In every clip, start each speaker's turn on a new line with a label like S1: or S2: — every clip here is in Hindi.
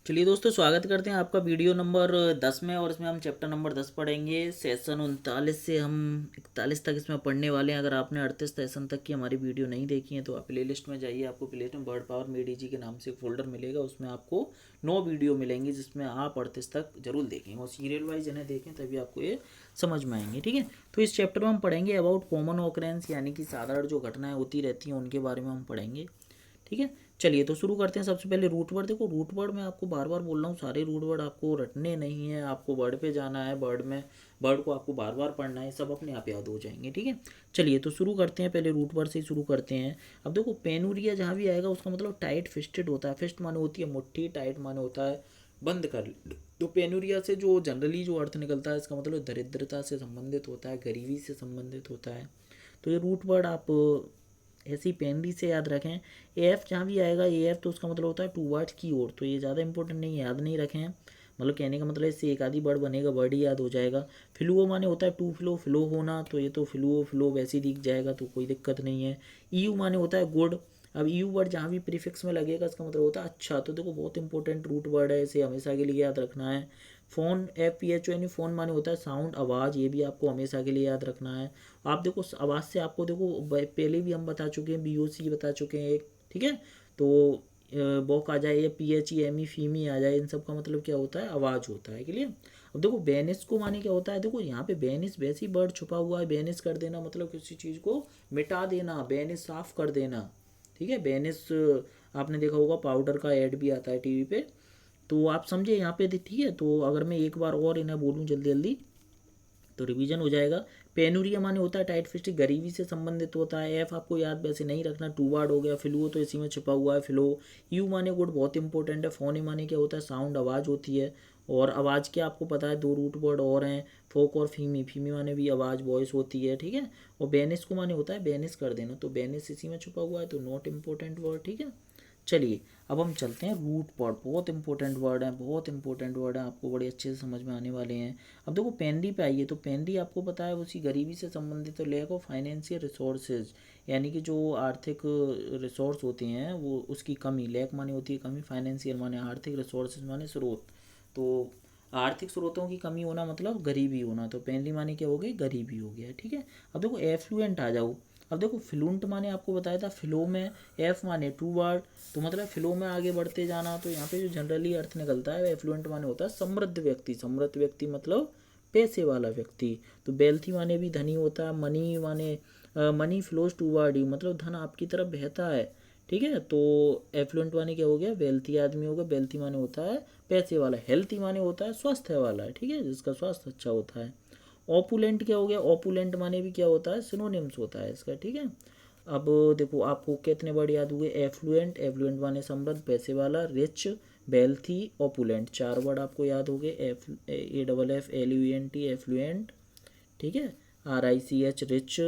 S1: चलिए दोस्तों, स्वागत करते हैं आपका वीडियो नंबर 10 में। और इसमें हम चैप्टर नंबर 10 पढ़ेंगे। सेशन 39 से हम 41 तक इसमें पढ़ने वाले हैं। अगर आपने 38 सेशन तक की हमारी वीडियो नहीं देखी है तो आप प्ले लिस्ट में जाइए। आपको प्ले लिस्ट में वर्ड पावर मेडी जी के नाम से एक फोल्डर मिलेगा, उसमें आपको 9 वीडियो मिलेंगी जिसमें आप 38 तक जरूर देखेंगे और सीरियल वाइज इन्हें देखें तभी आपको ये समझ में आएंगे। ठीक है, तो इस चैप्टर में हम पढ़ेंगे अबाउट कॉमन ऑकरेंस, यानी कि साधारण जो घटनाएं होती रहती हैं उनके बारे में हम पढ़ेंगे। ठीक है, चलिए तो शुरू करते हैं। सबसे पहले रूट वर्ड। देखो, रूट वर्ड में आपको बार बार बोल रहा हूँ, सारे रूट वर्ड आपको रटने नहीं है, आपको वर्ड पे जाना है। वर्ड को आपको बार बार पढ़ना है, सब अपने आप याद हो जाएंगे। ठीक है, चलिए तो शुरू करते हैं। पहले रूट वर्ड से ही शुरू करते हैं। अब देखो, पेनूरिया जहाँ भी आएगा उसका मतलब टाइट फिस्टेड होता है। फिस्ट माने होती है मुट्ठी, टाइट माने होता है बंद कर। तो पेनूरिया से जो जनरली जो अर्थ निकलता है, इसका मतलब दरिद्रता से संबंधित होता है, गरीबी से संबंधित होता है। तो ये रूट वर्ड आप ऐसी पेनरी से याद रखें। ए एफ जहाँ भी आएगा, ए एफ तो उसका मतलब होता है टू वर्ड्स की ओर। तो ये ज़्यादा इंपॉर्टेंट नहीं है, याद नहीं रखें। मतलब कहने का मतलब इससे एक आधी वर्ड बनेगा, वर्ड ही याद हो जाएगा। फ्लूओ माने होता है टू फ्लो, फ्लो होना। तो ये तो फ्लूओ फ्लो वैसे ही दिख जाएगा, तो कोई दिक्कत नहीं है। ईयू माने होता है गुड। अब ईयू वर्ड जहाँ भी प्रीफिक्स में लगेगा इसका मतलब होता है अच्छा। तो देखो, बहुत इंपॉर्टेंट रूट वर्ड है, इसे हमेशा के लिए याद रखना है। फ़ोन, FPHON, फ़ोन माने होता है साउंड, आवाज़। ये भी आपको हमेशा के लिए याद रखना है। आप देखो, आवाज़ से आपको देखो पहले भी हम बता चुके हैं, BOC बता चुके हैं एक। ठीक है, तो बॉक आ जाए या PHEME फीमी आ जाए, इन सब का मतलब क्या होता है, आवाज़ होता है। क्लियर। अब देखो, बेनिस को माने क्या होता है। देखो यहाँ पे बेनिस वैसी वर्ड छुपा हुआ है। बेनिस कर देना मतलब किसी चीज़ को मिटा देना, बेनिस साफ कर देना। ठीक है, बेनिस आपने देखा होगा, पाउडर का ऐड भी आता है टीवी पे। तो आप समझे यहाँ पे। ठीक है, तो अगर मैं एक बार और इन्हें बोलूँ जल्दी जल्दी तो रिवीजन हो जाएगा। पेनूरिया माने होता है टाइट फिस्टिंग, गरीबी से संबंधित होता है। एफ आपको याद वैसे नहीं रखना, टू वर्ड हो गया। फ्लू तो इसी में छिपा हुआ है, फ्लो। यू माने गुड, बहुत इंपॉर्टेंट है। फोनी माने क्या होता है, साउंड, आवाज़ होती है। और आवाज़ के आपको पता है दो रूट वर्ड और हैं, फोक और फीमी। फीमी माने भी आवाज़, वॉइस होती है। ठीक है, और बेनिस को माने होता है बेनिस कर देना। तो बेनिस इसी में छुपा हुआ है, तो नॉट इम्पोर्टेंट वर्ड। ठीक है, चलिए अब हम चलते हैं रूट वर्ड। बहुत इंपॉर्टेंट वर्ड है, बहुत इंपॉर्टेंट वर्ड है, आपको बड़े अच्छे से समझ में आने वाले हैं। अब देखो, पेनरी पे आइए। तो पेनरी आपको पता है उसी गरीबी से संबंधित है। लैक ऑफ फाइनेंशियल रिसोर्सेज, यानी कि जो आर्थिक रिसोर्स होते हैं वो उसकी कमी। लैक माने होती है कमी, फाइनेंशियल माने आर्थिक, रिसोर्सेज माने स्रोत। तो आर्थिक स्रोतों की कमी होना मतलब गरीबी होना। तो पेनरी माने क्या हो गई, गरीबी हो गया। ठीक है, अब देखो एफ्लुएंट आ जाओ। अब देखो, फ्लुएंट माने आपको बताया था फ्लो में, एफ माने टू वर्ड। तो मतलब फ्लो में आगे बढ़ते जाना। तो यहाँ पे जो जनरली अर्थ निकलता है एफ्लुएंट माने होता है समृद्ध व्यक्ति। समृद्ध व्यक्ति मतलब पैसे वाला व्यक्ति। तो वेल्थी माने भी धनी होता है। मनी माने money flows toward you, मतलब धन आपकी तरफ बहता है। ठीक है, तो एफ्लुएंट माने क्या हो गया, वेल्थी आदमी होगा। वेल्थी माने होता है पैसे वाला। हेल्थी माने होता है स्वास्थ्य वाला। ठीक है, जिसका स्वास्थ्य अच्छा होता है। ओपुलेंट क्या हो गया, ओपुलेंट माने भी क्या होता है, सिनोनिम्स होता है इसका। ठीक है, अब देखो आपको कितने वर्ड याद हुए। एफ्लुएंट, एफ्लुएंट माने समृद्ध, पैसे वाला। रिच, वेल्थी, ओपुलेंट, 4 वर्ड आपको याद हो गए। AFFLUENT, affluent. ठीक है, RICH, रिच,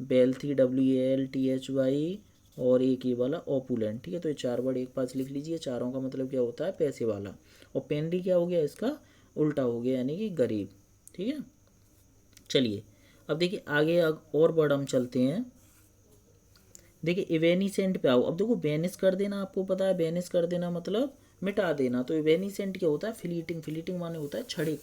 S1: वेल्थी, WALTHY, और एक ये वाला ओपुलेंट। ठीक है, तो ये 4 वर्ड एक पास लिख लीजिए। चारों का मतलब क्या होता है, पैसे वाला। और पेनरी क्या हो गया, इसका उल्टा हो गया, यानी कि गरीब। ठीक है, चलिए अब देखिए आगे और वर्ड हम चलते हैं। देखिए इवेनिसेंट पे आओ। अब देखो, बेनिस कर देना आपको पता है, बेनिस कर देना मतलब मिटा देना। तो इवेनिसेंट क्या होता है, फ्लीटिंग। फ्लीटिंग माने होता है क्षणिक।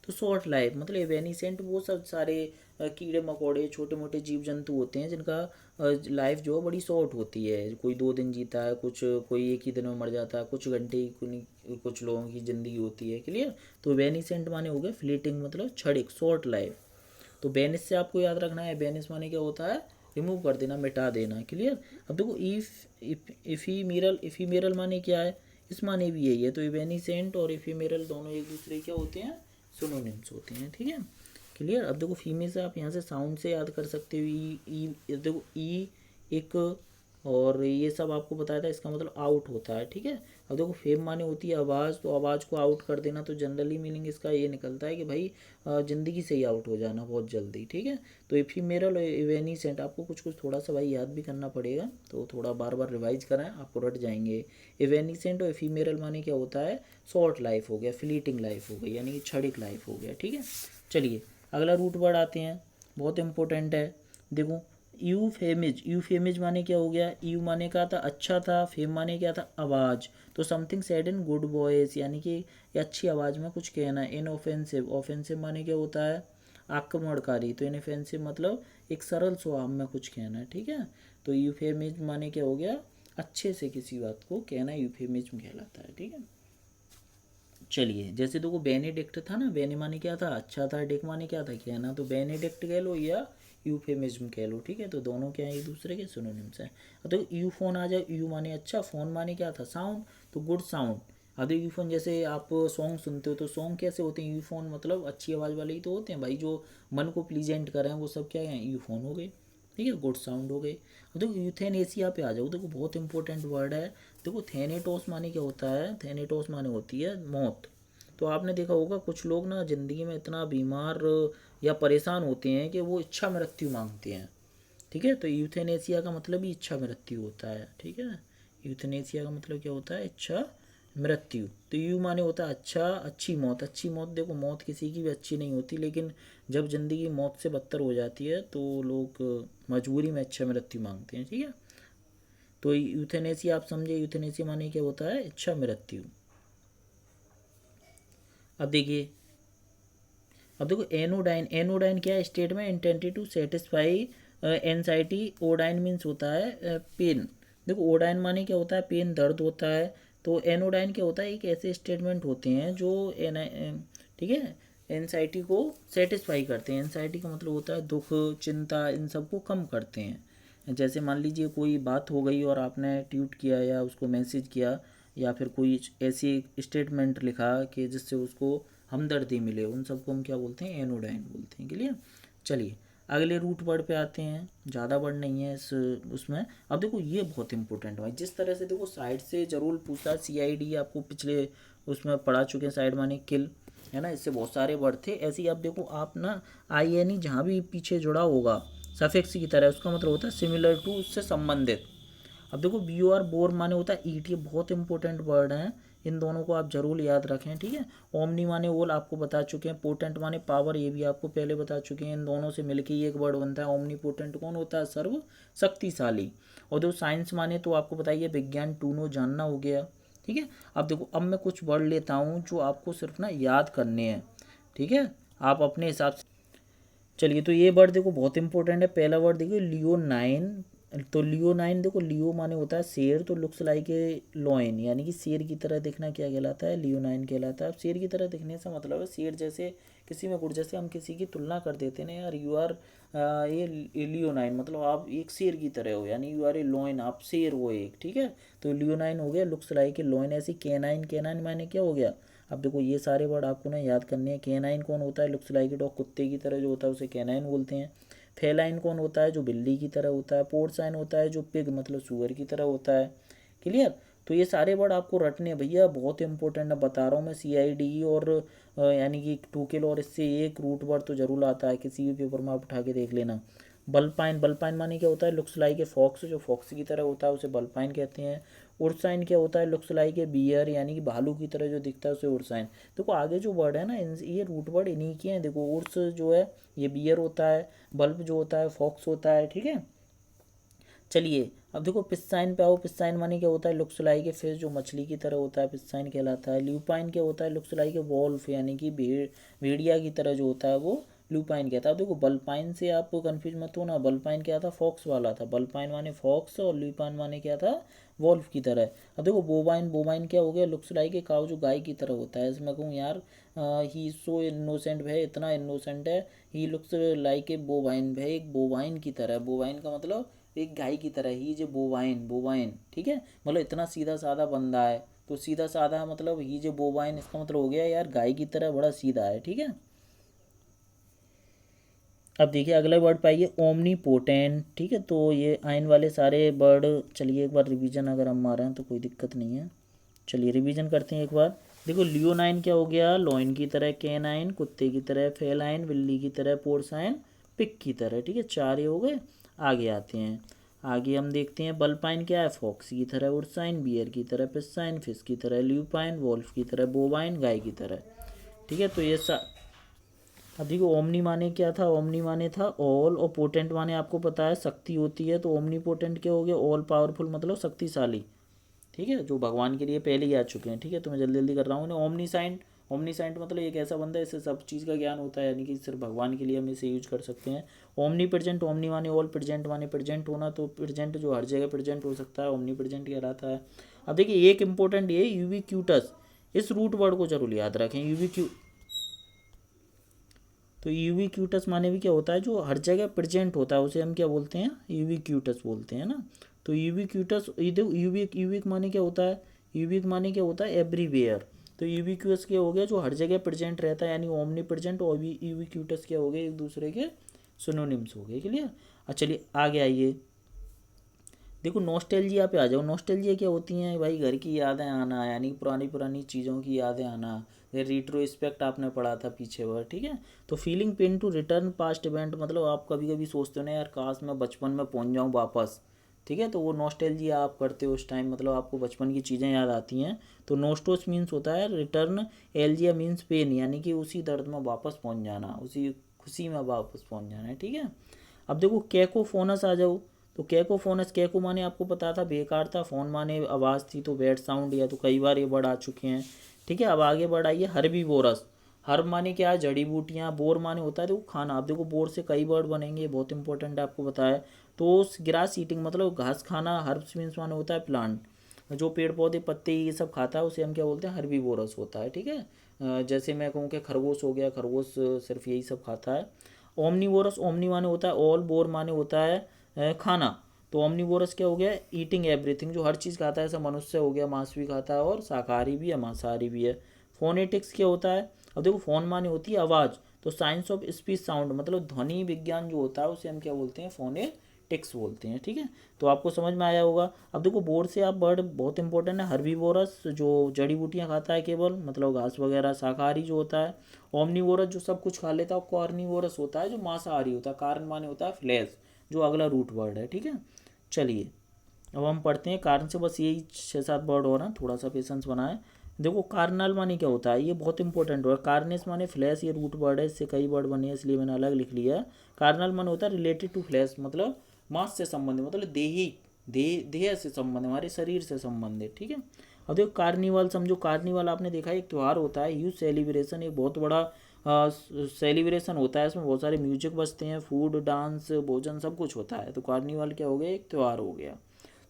S1: तो शॉर्ट लाइफ मतलब इवेनिसेंट वो सब सारे कीड़े मकोड़े, छोटे मोटे जीव जंतु होते हैं जिनका लाइफ जो है बड़ी शॉर्ट होती है। कोई 2 दिन जीता है, कुछ कोई एक ही दिन में मर जाता है, कुछ घंटे की कुछ लोगों की ज़िंदगी होती है। क्लियर। तो इवेनिसेंट माने हो गए फ्लीटिंग मतलब क्षणिक, शॉर्ट लाइफ। तो बेनिस से आपको याद रखना है, बेनिस माने क्या होता है, रिमूव कर देना, मिटा देना। क्लियर। अब देखो, इफीमेरल, इफीमेरल माने क्या है, इस माने भी यही है। तो इवेनिसेंट और इफीमेरल दोनों एक दूसरे क्या होते हैं, सिनोनिम्स होते हैं। ठीक है, क्लियर। अब देखो, फीमेल से आप यहाँ से साउंड से याद कर सकते हो। देखो ई, एक, और ये सब आपको बताया था, इसका मतलब आउट होता है। ठीक है, अब देखो फेम माने होती है आवाज़। तो आवाज़ को आउट कर देना। तो जनरली मीनिंग इसका ये निकलता है कि भाई ज़िंदगी से ही आउट हो जाना बहुत जल्दी। ठीक है, तो इफीमेरल और इवेनिसेंट आपको कुछ कुछ थोड़ा सा भाई याद भी करना पड़ेगा, तो थोड़ा बार बार रिवाइज कराएं, आपको रट जाएंगे। इवेनिसेंट और इफीमेरल माने क्या होता है, शॉर्ट लाइफ हो गया, फ्लीटिंग लाइफ हो गई, यानी कि क्षणिक लाइफ हो गया। ठीक है, चलिए अगला रूट वर्ड आते हैं, बहुत इंपॉर्टेंट है। देखो, यूफेमिज, यूफेमिज माने क्या हो गया, यू माने क्या था अच्छा था, फेम माने क्या था आवाज़, तो something said in good voice यानी कि ये अच्छी आवाज़ में कुछ कहना है। इन ऑफेंसिव, ऑफेंसिव माने क्या होता है आक्रमणकारी, तो इन ऑफेंसिव मतलब एक सरल स्वभाव में कुछ कहना है, ठीक है। तो यूफेमिज माने क्या हो गया अच्छे से किसी बात को कहना यूफेमिज्म कहलाता है, ठीक है। चलिए जैसे देखो बेनेडिक्ट था ना, बेने माने क्या था अच्छा था, डिक माने क्या था कहना, तो बेनेडिक्ट कह लो या यूफेमिज्म कह लो, ठीक है। तो दोनों क्या है एक दूसरे के सिनोनिम्स हैं। अब तो यू फोन आ जाए, यू माने अच्छा, फोन माने क्या था साउंड, तो गुड साउंड। अब तो यूफोन जैसे आप सॉन्ग सुनते हो तो सॉन्ग कैसे होते हैं, यूफोन मतलब अच्छी आवाज़ वाले ही तो होते हैं भाई, जो मन को प्लीजेंट करें वो सब क्या है यूफोन हो गए, ठीक है, गुड साउंड हो गए। अब देखो यूथेनेसिया पे आ जाओ, देखो बहुत इंपॉर्टेंट वर्ड है। देखो थेनेटोस माने क्या होता है, थेनेटोस माने होती है मौत। तो आपने देखा होगा कुछ लोग ना ज़िंदगी में इतना बीमार या परेशान होते हैं कि वो इच्छा मृत्यु मांगते हैं, ठीक है। तो यूथेनेसिया का मतलब ही इच्छा मृत्यु होता है, ठीक है। यूथेनेसिया का मतलब क्या होता है इच्छा मृत्यु। तो यू माने होता है अच्छा, अच्छी मौत, अच्छी मौत देखो मौत किसी की भी अच्छी नहीं होती, लेकिन जब ज़िंदगी मौत से बदतर हो जाती है तो लोग मजबूरी में अच्छा मृत्यु मांगते हैं, ठीक है। तो यूथेनेसिया आप समझे, यूथेनेसिया माने क्या होता है इच्छा मृत्यु। अब देखिए, अब देखो एनोडाइन, एनोडाइन क्या है स्टेट में intended to satisfy anxiety, odyne means होता है पेन। देखो ओडाइन माने क्या होता है पेन दर्द होता है, तो एनोडाइन क्या होता है एक ऐसे स्टेटमेंट होते हैं जो ठीक है एनजाइटी को सेटिस्फाई करते हैं। एनजाइटी का मतलब होता है दुख चिंता इन सब को कम करते हैं। जैसे मान लीजिए कोई बात हो गई और आपने ट्वीट किया या उसको मैसेज किया या फिर कोई ऐसी स्टेटमेंट लिखा कि जिससे उसको हमदर्दी मिले, उन सबको हम क्या बोलते हैं एनोडाइन बोलते हैं, क्लियर। चलिए अगले रूट वर्ड पे आते हैं, ज़्यादा वर्ड नहीं है इस उसमें। अब देखो ये बहुत इंपॉर्टेंट है जिस तरह से देखो साइड से जरूर पूछता, CID आपको पिछले उसमें पढ़ा चुके हैं, साइड माने किल है ना, इससे बहुत सारे वर्ड थे। ऐसे ही आप देखो आप ना INE जहाँ भी पीछे जुड़ा होगा सफिक्स की तरह उसका मतलब होता है सिमिलर टू, उससे संबंधित। अब देखो BOR बोर माने होता है ईट, ये बहुत इंपॉर्टेंट वर्ड हैं, इन दोनों को आप जरूर याद रखें, ठीक है। ओमनी माने ओल आपको बता चुके हैं, पोटेंट माने पावर ये भी आपको पहले बता चुके हैं। इन दोनों से मिलके ही एक वर्ड बनता है ओमनी पोटेंट, कौन होता है सर्व शक्तिशाली। और देखो साइंस माने तो आपको बताइए विज्ञान, टूनो जानना हो गया, ठीक है। अब देखो अब मैं कुछ वर्ड लेता हूँ जो आपको सिर्फ ना याद करने हैं, ठीक है, आप अपने हिसाब से। चलिए तो ये वर्ड देखो बहुत इंपॉर्टेंट है। पहला वर्ड देखिए लियोनाइन, तो लियोनाइन देखो लियो माने होता है शेर, तो लुक्स लाइक ए लॉइन यानी कि शेर की तरह दिखना क्या कहलाता है लियोनाइन कहलाता है। अब शेर की तरह दिखने से मतलब है शेर जैसे किसी में गुड़, जैसे हम किसी की तुलना कर देते हैं ना यार यू आर ये लियोनाइन मतलब आप एक शेर की तरह हो, यानी यू आर ए लॉइन आप शेर हो एक, ठीक है। तो लियोनाइन हो गया लुक्स लाइक ए लॉइन। ऐसी कैनाइन, कैनाइन माने क्या हो गया। अब देखो ये सारे वर्ड आपको ना याद करने हैं। कैनाइन कौन होता है लुक्स लाइक ए डॉग, कुत्ते की तरह जो होता है उसे कैनाइन बोलते हैं। फेलाइन कौन होता है जो बिल्ली की तरह होता है। पोर्साइन होता है जो पिग मतलब सुअर की तरह होता है, क्लियर। तो ये सारे वर्ड आपको रटने हैं भैया, बहुत इंपॉर्टेंट है बता रहा हूँ मैं। CID और यानी कि टूकेल और इससे एक रूट वर्ड तो जरूर आता है, किसी भी पेपर में आप उठा के देख लेना। बल्पाइन, बल्पाइन माने क्या होता है लुक्स लाइक ए फॉक्स, जो फॉक्स की तरह होता है उसे बल्पाइन कहते हैं। उर्साइन क्या होता है लुक्स लाइक ए बियर यानी कि भालू की तरह जो दिखता है उसे उर्साइन। देखो आगे जो वर्ड है ना ये रूट वर्ड इन्हीं के हैं। देखो उर्स जो है ये बियर होता है, बल्ब जो होता है फॉक्स होता है, ठीक है। चलिए अब देखो पिस्साइन पे आओ, पिस्साइन माने क्या होता है लुक्स लाइक ए फिश, जो मछली की तरह होता है पिस्साइन कहलाता है। ल्यूपाइन क्या होता है लुक्स लाइक ए वॉल्फ यानी कि भेड़िया की तरह जो होता है वो लूपाइन कहता है। देखो बल्पाइन से आप कंफ्यूज मत हो ना, बल्पाइन क्या था फॉक्स वाला था, बल्पाइन माने फॉक्स और लूपाइन माने क्या था वॉल्फ की तरह। अब देखो बोबाइन, बोबाइन क्या हो गया लुक्स लाइक ए काउ, जो गाय की तरह होता है। इसमें कहूँ यार ही सो इनोसेंट, वह इतना इनोसेंट है। He looks like a bovine, वह एक बोबाइन की तरह, बोबाइन का मतलब एक गाय की तरह ही, जो बोवाइन, बोवाइन ठीक है, मतलब इतना सीधा साधा बंदा है। तो सीधा साधा मतलब ही जो बोवाइन, इसका मतलब हो गया यार गाय की तरह बड़ा सीधा है, ठीक है। अब देखिए अगला वर्ड पाइए ओमनी पोटेंट, ठीक है। तो ये आइन वाले सारे वर्ड, चलिए एक बार रिवीजन अगर हम मारें तो कोई दिक्कत नहीं है। चलिए रिवीजन करते हैं एक बार। देखो लियोनाइन क्या हो गया लॉइन की तरह, कैनाइन कुत्ते की तरह, फेलाइन बिल्ली की तरह, पोर्साइन पिग की तरह, ठीक है, चार ये हो गए। आगे आते हैं, आगे हम देखते हैं बल्पाइन क्या है फॉक्स की तरह, उर्साइन बियर की तरह, पिस्साइन फिश की तरह, ल्यूपाइन वॉल्फ की तरह, बोवाइन गाय की तरह, ठीक है। तो ये अब देखो ओमनी माने क्या था, ओमनी माने था ऑल, और पोटेंट माने आपको पता है शक्ति होती है, तो ओमनी पोटेंट क्या हो गया, ऑल पावरफुल मतलब शक्तिशाली। ठीक है, जो भगवान के लिए पहले ही आ चुके हैं। ठीक है, तो मैं जल्दी जल्दी कर रहा हूँ ना। ओमनीसाइंट, ओमनीसाइंट मतलब एक ऐसा बंदा है इससे सब चीज़ का ज्ञान होता है, यानी कि सिर्फ भगवान के लिए हम इसे यूज कर सकते हैं। ओमनी प्रेजेंट, ओमनी माने ऑल, प्रेजेंट माने प्रेजेंट होना, तो प्रेजेंट जो हर जगह प्रेजेंट हो सकता है ओमनी प्रेजेंट कहलाता है। अब देखिए एक इंपॉर्टेंट ये यूबिक्यूटस, इस रूट वर्ड को जरूर याद रखें, यूबिक्यू। तो यूबिक्यूटस माने भी क्या होता है, जो हर जगह प्रेजेंट होता है उसे हम क्या बोलते हैं, यूबिक्यूटस बोलते हैं ना। तो यूबिक्यूटस, यूबिक, यूबिक माने क्या होता है, यूबिक माने क्या होता है, एवरीवेयर। तो यूबिक्यूटस क्या हो गया, जो हर जगह प्रेजेंट रहता है, यानी ओमनी प्रेजेंट, और यूबिक्यूटस क्या हो गए, एक दूसरे के सिनोनिम्स हो गए। क्लियर। अच्छा चलिए आगे आइए। देखो नॉस्टैल्जिया पे आ जाओ। नॉस्टैल्जिया क्या होती हैं भाई, घर की यादें आना, यानी पुरानी पुरानी चीज़ों की यादें आना। ये रिट्रोस्पेक्ट आपने पढ़ा था पीछे वर्ड। ठीक है, तो feeling pain to return past event, मतलब आप कभी कभी सोचते हो ना यार काश मैं बचपन में पहुंच जाऊं वापस। ठीक है, तो वो नॉस्टैल्जिया आप करते हो उस टाइम, मतलब आपको बचपन की चीज़ें याद आती हैं। तो नोस्टोस मीन्स होता है रिटर्न, एल्जिया मीन्स पेन, यानी कि उसी दर्द में वापस पहुँच जाना, उसी खुशी में वापस पहुँच जाना है। ठीक है, अब देखो कैकोफोनस आ जाओ। तो कैकोफोनस, कैको माने आपको पता था बेकार था, फोन माने आवाज़ थी, तो बैड साउंड, या तो कई बार ये वर्ड आ चुके हैं। ठीक है, अब आगे बढ़ आइए। हर्बीवोरस, हर्ब माने क्या है, जड़ी बूटियाँ, बोर माने होता है देखो खाना। आप देखो बोर से कई वर्ड बनेंगे, बहुत इंपॉर्टेंट है आपको बताया। तो ग्रास ईटिंग मतलब घास खाना, हर्ब्स मीन्स माने होता है प्लांट, जो पेड़ पौधे पत्ते ये सब खाता है उसे हम क्या बोलते हैं, हर्बीवोरस होता है। ठीक है, जैसे मैं कहूँ कि खरगोश हो गया, खरगोश सिर्फ यही सब खाता है। ओमनीवोरस, ओमनी माने होता है ऑल, बोर माने होता है खाना। तो ओमनीवोरस क्या हो गया, ईटिंग एवरीथिंग, जो हर चीज़ खाता है, ऐसा मनुष्य हो गया, मांस भी खाता है और शाकाहारी भी है मांसाहारी भी है। फोनेटिक्स क्या होता है, अब देखो फोन माने होती है आवाज़, तो साइंस ऑफ स्पीच साउंड, मतलब ध्वनि विज्ञान जो होता है उसे हम क्या बोलते हैं, फोनेटिक्स बोलते हैं। ठीक है, तो आपको समझ में आया होगा। अब देखो बोर्ड से आप बर्ड बहुत इंपॉर्टेंट है, हर्बीवोरस जो जड़ी बूटियाँ खाता है केवल, मतलब घास वगैरह, शाकाहारी जो होता है। ओमनीवोरस जो सब कुछ खा लेता है, और कॉर्निवोरस होता है जो मांसाहारी होता है, कारण माने होता है फ्लैश, जो अगला रूट वर्ड है। ठीक है, चलिए अब हम पढ़ते हैं कारण से, बस यही 6-7 वर्ड हो रहा है, थोड़ा सा पेशेंस बनाए। देखो कार्नल माने क्या होता है, ये बहुत इंपॉर्टेंट वर्ड, कार्नेस माने फ्लैश, ये रूट वर्ड है, इससे कई वर्ड बने हैं इसलिए मैंने अलग लिख लिया। कार्नल माने होता है रिलेटेड टू फ्लैश, मतलब मांस से संबंधित, मतलब देही, देह से संबंधित, हमारे शरीर से संबंधित। ठीक है, अब देखो कार्निवल समझो। कार्निवल आपने देखा है एक त्यौहार होता है, यूथ सेलिब्रेशन, एक बहुत बड़ा सेलिब्रेशन होता है, इसमें बहुत सारे म्यूजिक बजते हैं, फूड डांस भोजन सब कुछ होता है। तो कार्निवल क्या हो गया, एक त्यौहार हो गया।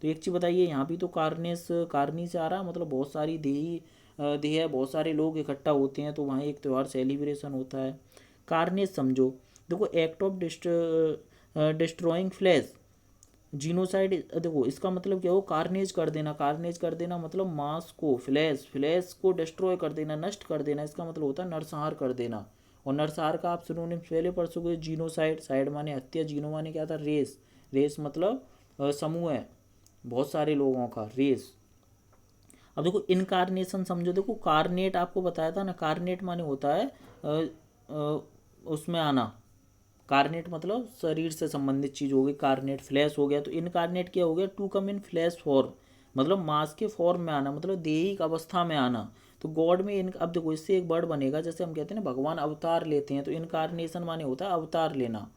S1: तो एक चीज़ बताइए, यहाँ भी तो कार्नेस, कार्नी से आ रहा, मतलब बहुत सारी देही, देह, बहुत सारे लोग इकट्ठा होते हैं, तो वहाँ एक त्यौहार सेलिब्रेशन होता है। कार्नेस समझो। देखो act of destroying flash, genocide, देखो इसका मतलब क्या हो, कार्नेज कर देना, कार्नेज कर देना मतलब मांस को, फ्लैश, फ्लैश को डिस्ट्रॉय कर देना, नष्ट कर देना, इसका मतलब होता है नरसंहार कर देना। और नरसंहार का आप सिनोनिम पहले पढ़ चुके, जीनोसाइड, साइड माने हत्या, जीनो माने क्या था, रेस, रेस मतलब समूह है बहुत सारे लोगों का, रेस। अब देखो इनकारनेशन समझो। देखो कार्नेट आपको बताया था ना, कार्नेट माने होता है उसमें आना, कार्नेट मतलब शरीर से संबंधित चीज हो गई, कार्नेट फ्लैश हो गया। तो इनकार्नेट क्या हो गया, to come in flesh form, मतलब मांस के फॉर्म में आना, मतलब देहिक अवस्था में आना। तो गॉड में इन, अब देखो इससे एक वर्ड बनेगा, जैसे हम कहते हैं ना भगवान अवतार लेते हैं, तो इनकारनेशन माने होता है अवतार लेना।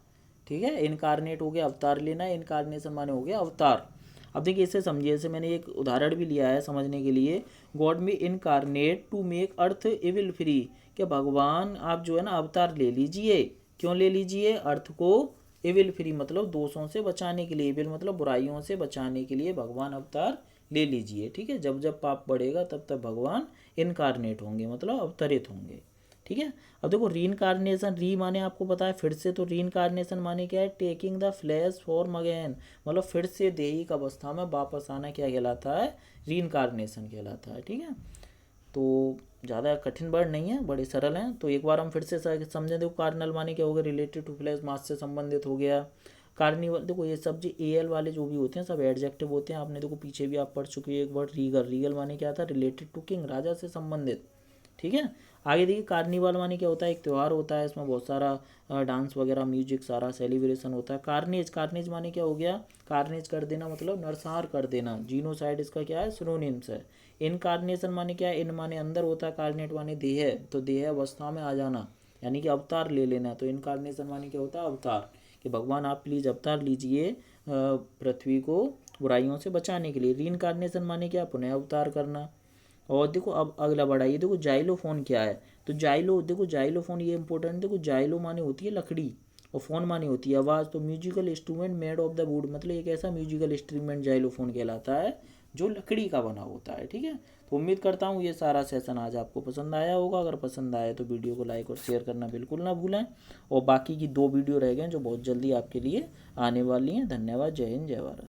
S1: ठीक है, इनकारनेट हो गया अवतार लेना, इनकारनेशन माने हो गया अवतार। अब देखिए इसे समझिए, जैसे मैंने एक उदाहरण भी लिया है समझने के लिए। गॉड में incarnate to make earth evil free, कि भगवान आप जो है ना अवतार ले लीजिए, क्यों ले लीजिए, अर्थ को एविल फ्री मतलब दोषों से बचाने के लिए, एविल मतलब बुराइयों से बचाने के लिए भगवान अवतार ले लीजिए। ठीक है, जब जब पाप बढ़ेगा तब तब भगवान इनकारनेट होंगे, मतलब अवतरित होंगे। ठीक है, अब देखो रीइनकारनेशन, री माने आपको पता है फिर से, तो रीइनकारनेशन माने क्या है, taking the flash form again, मतलब फिर से देहिक अवस्था में वापस आना क्या कहलाता है, रीइनकारनेशन कहलाता है। ठीक है, तो ज़्यादा कठिन वर्ड नहीं है, बड़े सरल हैं। तो एक बार हम फिर से समझें। देखो कार्नल माने क्या हो गया, रिलेटेड टू फ्लैश, मास से संबंधित हो गया। कार्निवल, देखो ये सब जो एल वाले जो भी होते हैं सब एडजेक्टिव होते हैं, आपने देखो पीछे भी आप पढ़ चुके हैं एक वर्ड रीगल, रीगल माने क्या था, रिलेटेड टू किंग, राजा से संबंधित। ठीक है, आगे देखिए कार्निवल माने क्या होता है, एक त्यौहार होता है, इसमें बहुत सारा डांस वगैरह म्यूजिक सारा सेलिब्रेशन होता है। कार्नेज, कार्नेज माने क्या हो गया, कार्नेज कर देना मतलब नरसंहार कर देना, जीनोसाइड इसका क्या है, सिनोनिम्स है। इनकार्नेशन माने क्या है, इन माने अंदर होता है, कार्नेट माने देह, तो देह अवस्था में आ जाना, यानी कि अवतार ले लेना। तो इनकारनेशन माने क्या होता है, अवतार, कि भगवान आप प्लीज़ अवतार लीजिए पृथ्वी को बुराइयों से बचाने के लिए। रीइनकारनेशन माने क्या, पुनः अवतार करना। और देखो अब अगला बढ़ाइए, देखो जाइलोफोन क्या है। तो जाइलो, देखो जाइलोफोन ये इंपॉर्टेंट, देखो जाइलो माने होती है लकड़ी और फोन माने होती है आवाज़। तो musical instrument made of the wood, मतलब एक ऐसा म्यूजिकल इंस्ट्रूमेंट जाइलोफोन कहलाता है जो लकड़ी का बना होता है। ठीक है, तो उम्मीद करता हूँ ये सारा सेशन आज आपको पसंद आया होगा। अगर पसंद आए तो वीडियो को लाइक और शेयर करना बिल्कुल ना भूलें। और बाकी की 2 वीडियो रह गए जो बहुत जल्दी आपके लिए आने वाली हैं। धन्यवाद। जय हिंद, जय भारत।